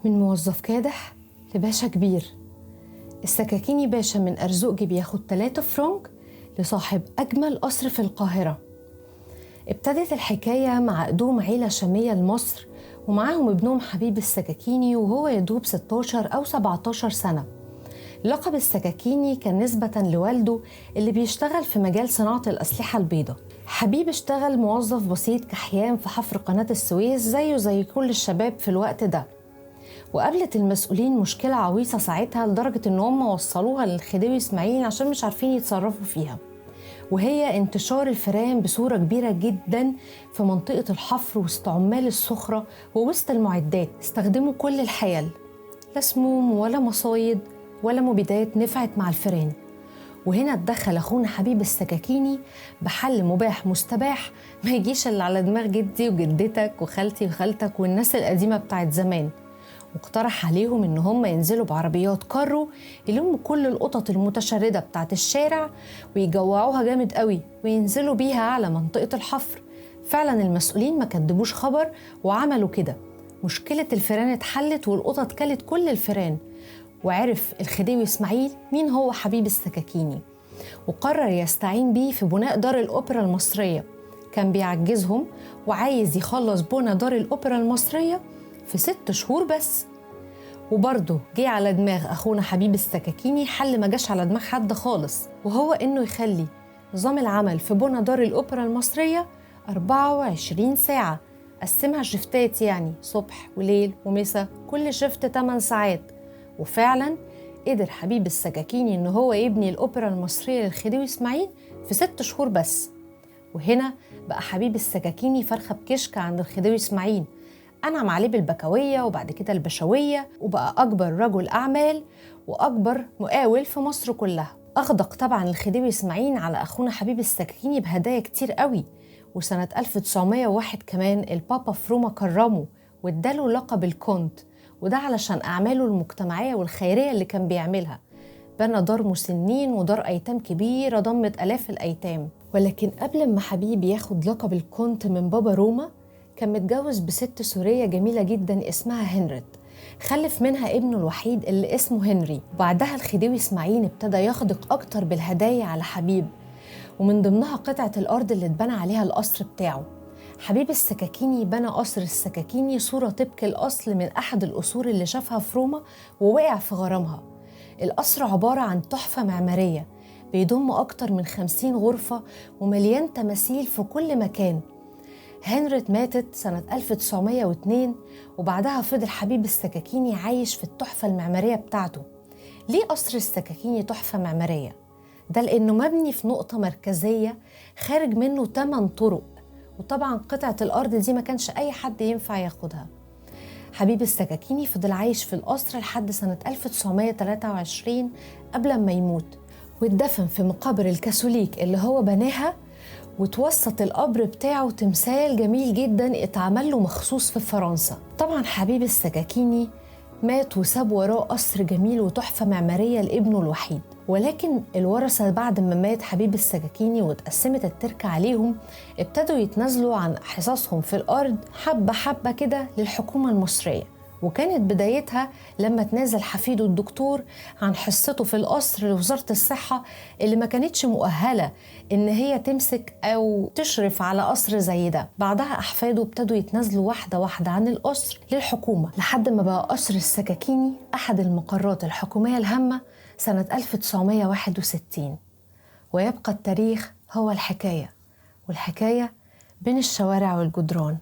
من موظف كادح لباشا كبير. السكاكيني باشا من أرزقجي بياخد 3 فرنك لصاحب أجمل قصر في القاهرة. ابتدت الحكاية مع قدوم عيلة شامية لمصر ومعاهم ابنهم حبيب السكاكيني وهو يدوب 16 أو 17 سنة. لقب السكاكيني كان نسبة لوالده اللي بيشتغل في مجال صناعة الأسلحة البيضاء. حبيب اشتغل موظف بسيط كحيان في حفر قناة السويس زيه زي كل الشباب في الوقت ده. وقابلت المسؤولين مشكلة عويصة ساعتها لدرجة ان هم وصلوها للخديوي اسماعيل عشان مش عارفين يتصرفوا فيها، وهي انتشار الفئران بصورة كبيرة جدا في منطقة الحفر وسط عمال الصخرة ووسط المعدات. استخدموا كل الحيل، لا سموم ولا مصايد ولا مبيدات نفعت مع الفئران. وهنا اتدخل اخونا حبيب السكاكيني بحل مباح مستباح ما يجيش اللي على دماغ جدي وجدتك وخالتي وخالتك والناس القديمة بتاعت زمان. واقترح عليهم ان هم ينزلوا بعربيات كارو يلموا كل القطط المتشردة بتاعت الشارع ويجوعوها جامد قوي وينزلوا بيها على منطقة الحفر. فعلا المسؤولين ما كدبوش خبر وعملوا كده. مشكلة الفئران اتحلت والقطط كلت كل الفئران. وعرف الخديوي اسماعيل مين هو حبيب السكاكيني وقرر يستعين بيه في بناء دار الأوبرا المصرية. كان بيعجزهم وعايز يخلص بناء دار الأوبرا المصرية في 6 شهور بس. وبرضه جه على دماغ أخونا حبيب السكاكيني حل ما جاش على دماغ حد خالص، وهو إنه يخلي نظام العمل في بناء دار الأوبرا المصرية 24 ساعة، قسمها شفتات، يعني صبح وليل ومساء، كل شفت 8 ساعات. وفعلا قدر حبيب السكاكيني إن هو يبني الأوبرا المصرية للخديوي إسماعيل في 6 شهور بس. وهنا بقى حبيب السكاكيني فرخة بكشك عند الخديوي إسماعيل، أنعم عليه بالبكوية وبعد كده البشوية، وبقى أكبر رجل أعمال وأكبر مقاول في مصر كلها. أغدق طبعا الخديوي إسماعيل على أخونا حبيب السكاكيني بهدايا كتير قوي. وسنة 1901 كمان البابا في روما كرمه واداله لقب الكونت، وده علشان أعماله المجتمعية والخيرية اللي كان بيعملها. بنى دار مسنين ودار أيتام كبيرة ضمت آلاف الأيتام. ولكن قبل ما حبيب ياخد لقب الكونت من بابا روما كان متجوز بست سورية جميلة جدا اسمها هنريت، خلف منها ابنه الوحيد اللي اسمه هنري. وبعدها الخديوي اسماعيل ابتدى يغدق أكتر بالهدايا على حبيب، ومن ضمنها قطعة الأرض اللي اتبنى عليها القصر بتاعه. حبيب السكاكيني بنى قصر السكاكيني صورة طبق الأصل من أحد القصور اللي شافها في روما ووقع في غرامها. القصر عبارة عن تحفة معمارية بيضم أكتر من 50 غرفة ومليان تماثيل في كل مكان. هنريت ماتت سنة 1902 وبعدها فضل حبيب السكاكيني عايش في التحفة المعمارية بتاعته. ليه قصر السكاكيني تحفة معمارية؟ ده لأنه مبني في نقطة مركزية خارج منه 8 طرق، وطبعا قطعة الأرض دي ما كانش أي حد ينفع ياخدها. حبيب السكاكيني فضل عايش في القصر لحد سنة 1923 قبل ما يموت، واتدفن في مقابر الكاثوليك اللي هو بناها، وتوسط القبر بتاعه تمثال جميل جدا اتعمل له مخصوص في فرنسا. طبعا حبيب السكاكيني مات وساب وراه قصر جميل وتحفة معمارية لابنه الوحيد. ولكن الورثة بعد ما مات حبيب السكاكيني واتقسمت التركة عليهم ابتدوا يتنازلوا عن حصصهم في الأرض حبة حبة كده للحكومة المصرية. وكانت بدايتها لما تنازل حفيده الدكتور عن حصته في القصر لوزارة الصحة اللي ما كانتش مؤهلة إن هي تمسك أو تشرف على قصر زي ده. بعدها أحفاده ابتدوا يتنازلوا واحدة واحدة عن القصر للحكومة لحد ما بقى قصر السكاكيني أحد المقرات الحكومية الهامة سنة 1961. ويبقى التاريخ هو الحكاية، والحكاية بين الشوارع والجدران.